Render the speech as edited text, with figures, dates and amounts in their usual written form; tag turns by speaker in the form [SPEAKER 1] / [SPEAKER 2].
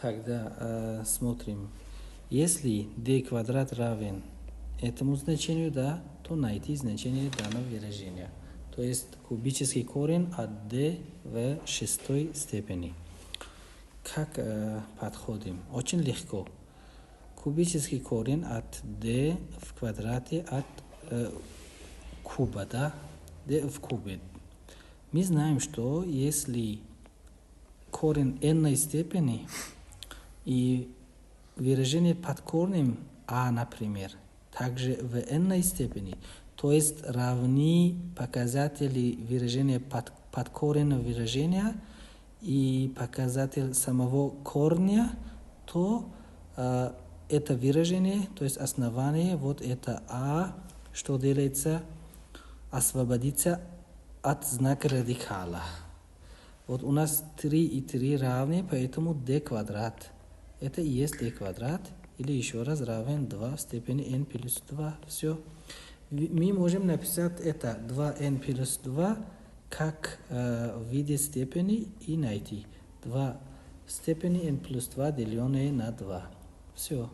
[SPEAKER 1] Тогда смотрим. Если d квадрат равен этому значению, да, то найти значение данного выражения. То есть кубический корень от d в шестой степени. Как подходим? Очень легко. Кубический корень от d в квадрате от куба, да? d в кубе. Мы знаем, что если корень n степени и выражение под корнем a, например, также в n степени, то есть равны показатели выражения под корень выражения и показатель самого корня, то это выражение, то есть основание, вот это a, что делается, освободится от знака радикала. Вот у нас 3 и 3 равны, поэтому d квадрат. Это и есть d квадрат, или еще раз равен 2 в степени n плюс 2. Все. Мы можем написать это 2n плюс 2 как в виде степени и найти 2 в степени n плюс 2 деленное на 2. Все.